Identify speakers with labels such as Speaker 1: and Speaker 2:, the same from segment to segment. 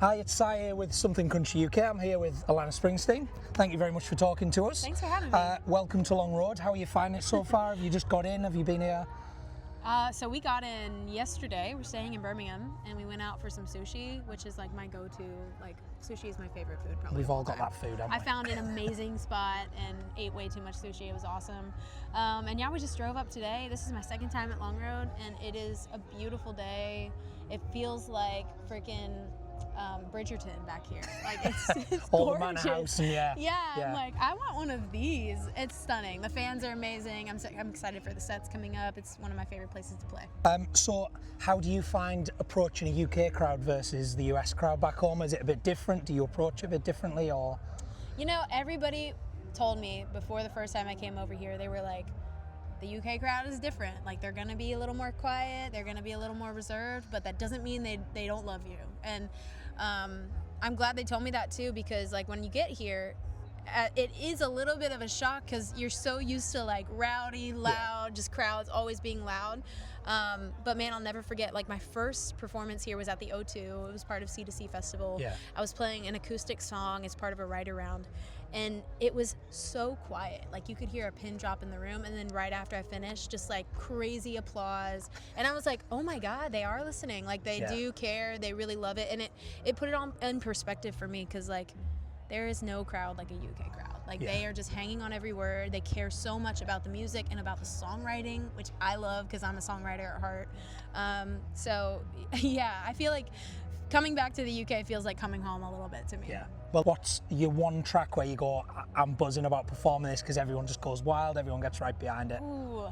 Speaker 1: Hi, it's Si here with Something Country UK. I'm here with Alana Springsteen. Thank you very much for talking to us.
Speaker 2: Thanks for having me.
Speaker 1: Welcome to Long Road. How are you finding it so far? Have you just got in? Have you been here?
Speaker 2: So we got in yesterday. We're staying in Birmingham, and we went out for some sushi, which is like my go-to. Like, sushi is my favorite food, probably.
Speaker 1: We've all got that food, haven't we?
Speaker 2: I found an amazing spot and ate way too much sushi. It was awesome. And yeah, we just drove up today. This is my second time at Long Road, and it is a beautiful day. It feels like freaking Bridgerton back here. Like, it's
Speaker 1: all
Speaker 2: gorgeous.
Speaker 1: the manor house and
Speaker 2: Yeah, I'm like, I want one of these. It's stunning. The fans are amazing. I'm excited for the sets coming up. It's one of my favorite places to play.
Speaker 1: So how do you find approaching a UK crowd versus the US crowd back home? Is it a bit different? Do you approach it a bit differently, or?
Speaker 2: You know, everybody told me before the first time I came over here, they were like, the UK crowd is different. Like, they're gonna be a little more quiet, they're gonna be a little more reserved, but that doesn't mean they don't love you. And I'm glad they told me that too, because like when you get here, it is a little bit of a shock because you're so used to like rowdy, loud, just crowds always being loud. But man, I'll never forget, like my first performance here was at the O2. It was part of C2C Festival.
Speaker 1: Yeah.
Speaker 2: I was playing an acoustic song as part of a ride around, and it was so quiet. Like you could hear a pin drop in the room, and then right after I finished, just like crazy applause. And I was like, oh my God, they are listening. Like they do care, they really love it. And it put it on in perspective for me, because like, there is no crowd like a UK crowd. Like they are just hanging on every word. They care so much about the music and about the songwriting, which I love because I'm a songwriter at heart. So yeah, I feel like coming back to the UK feels like coming home a little bit to me.
Speaker 1: Yeah. Well, what's your one track where you go, I'm buzzing about performing this, because everyone just goes wild, everyone gets right behind it?
Speaker 2: Ooh.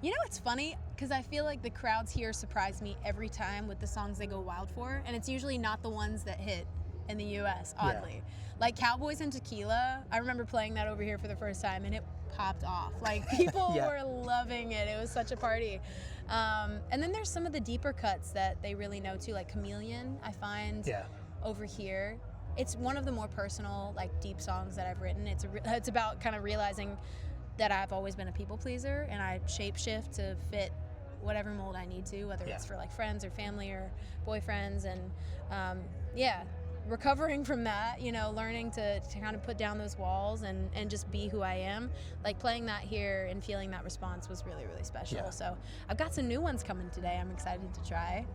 Speaker 2: You know, it's funny because I feel like the crowds here surprise me every time with the songs they go wild for, and it's usually not the ones that hit in the US, oddly. Like Cowboys and Tequila, I remember playing that over here for the first time, and it popped off. Like people were loving it. It was such a party. And then there's some of the deeper cuts that they really know too, like Chameleon, I find over here. It's one of the more personal, like deep songs that I've written. It's about kind of realizing that I've always been a people pleaser, and I shapeshift to fit whatever mold I need to, whether it's for like friends or family or boyfriends. And recovering from that, you know, learning to kind of put down those walls and just be who I am. Like playing that here and feeling that response was really, really special. So I've got some new ones coming today. I'm excited to try.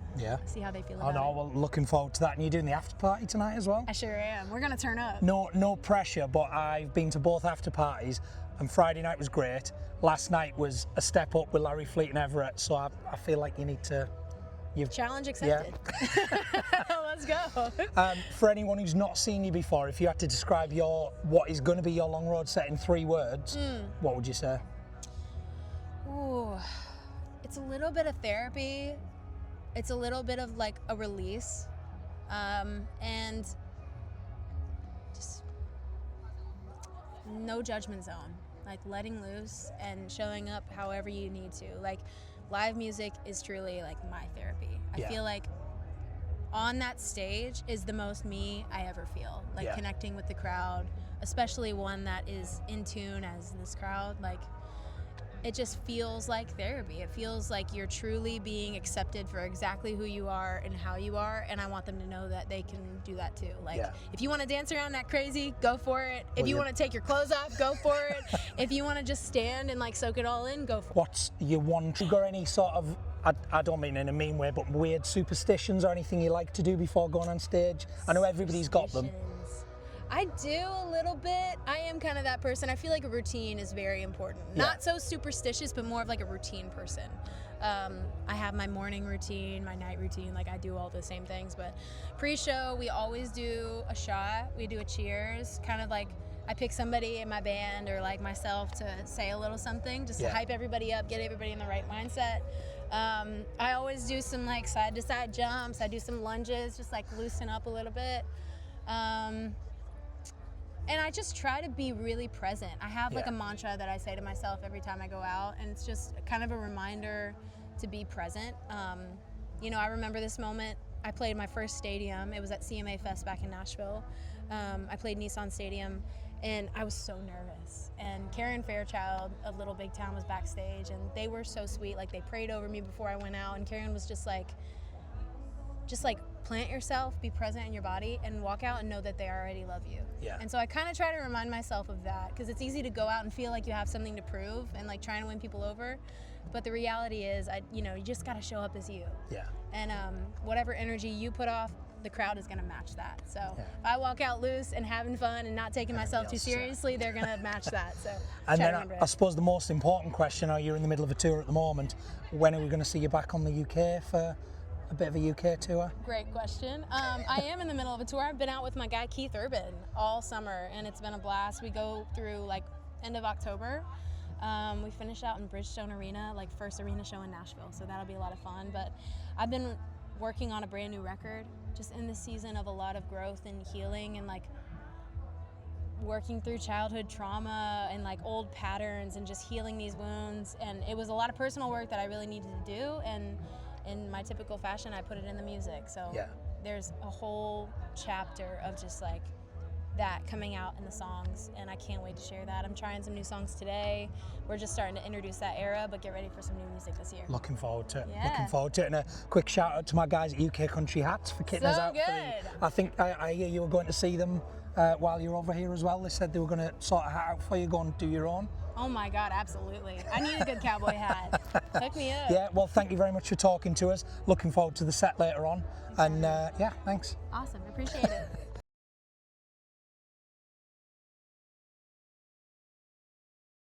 Speaker 2: See how they feel about it.
Speaker 1: Well, looking forward to that. And you're doing the after party tonight as well?
Speaker 2: I sure am. We're gonna turn up.
Speaker 1: No pressure, but I've been to both after parties, and Friday night was great. Last night was a step up with Larry Fleet and Everett, so I feel like you need to...
Speaker 2: Challenge accepted. Let's go.
Speaker 1: For anyone who's not seen you before, if you had to describe what is going to be your Long Road set in 3 words, what would you say?
Speaker 2: Ooh, it's a little bit of therapy. It's a little bit of like a release, and just no judgment zone. Like letting loose and showing up however you need to. Like live music is truly like my therapy. I feel like on that stage is the most me I ever feel. Like connecting with the crowd, especially one that is in tune as this crowd. Like it just feels like therapy. It feels like you're truly being accepted for exactly who you are and how you are, and I want them to know that they can do that too. Like, if you want to dance around that crazy, go for it. If you want to take your clothes off, go for it. If you want to just stand and like soak it all in, go for it.
Speaker 1: What's your one trigger? Any sort of, I don't mean in a mean way, but weird superstitions or anything you like to do before going on stage? I know everybody's got them.
Speaker 2: I do a little bit. I am kind of that person. I feel like a routine is very important. Not so superstitious, but more of like a routine person. I have my morning routine, my night routine, like I do all the same things. But pre-show, we always do a shot. We do a cheers, kind of like I pick somebody in my band or like myself to say a little something, just to hype everybody up, get everybody in the right mindset. I always do some like side to side jumps. I do some lunges, just like loosen up a little bit. And I just try to be really present. I have like a mantra that I say to myself every time I go out, and it's just kind of a reminder to be present. You know, I remember this moment. I played my first stadium. It was at CMA Fest back in Nashville. I played Nissan Stadium, and I was so nervous. And Karen Fairchild of Little Big Town was backstage, and they were so sweet. Like, they prayed over me before I went out, and Karen was just like plant yourself, be present in your body, and walk out and know that they already love you.
Speaker 1: Yeah.
Speaker 2: And so I kind of try to remind myself of that, because it's easy to go out and feel like you have something to prove and like trying to win people over. But the reality is, you just got to show up as you.
Speaker 1: Yeah.
Speaker 2: And whatever energy you put off, the crowd is going to match that. So if I walk out loose and having fun and not taking myself too seriously, they're going to match that. So
Speaker 1: and then I suppose the most important question, you're in the middle of a tour at the moment. When are we going to see you back on the UK for a bit of a UK tour?
Speaker 2: Great question. I am in the middle of a tour. I've been out with my guy Keith Urban all summer, and it's been a blast. We go through like end of October. We finished out in Bridgestone Arena, like first arena show in Nashville, so that'll be a lot of fun. But I've been working on a brand new record, just in this season of a lot of growth and healing, and like working through childhood trauma and like old patterns and just healing these wounds. And it was a lot of personal work that I really needed to do, and in my typical fashion, I put it in the music. So there's a whole chapter of just like that coming out in the songs, and I can't wait to share that. I'm trying some new songs today. We're just starting to introduce that era, but get ready for some new music this year.
Speaker 1: Looking forward to it.
Speaker 2: Yeah.
Speaker 1: Looking forward to it. And a quick shout out to my guys at UK Country Hats for kitting us out. I think I hear you were going to see them while you're over here as well. They said they were going to sort a hat out for you, go and do your own.
Speaker 2: Oh my God, absolutely. I need a good cowboy hat. Hook me up.
Speaker 1: Yeah, well, thank you very much for talking to us. Looking forward to the set later on. And yeah, thanks.
Speaker 2: Awesome, appreciate it.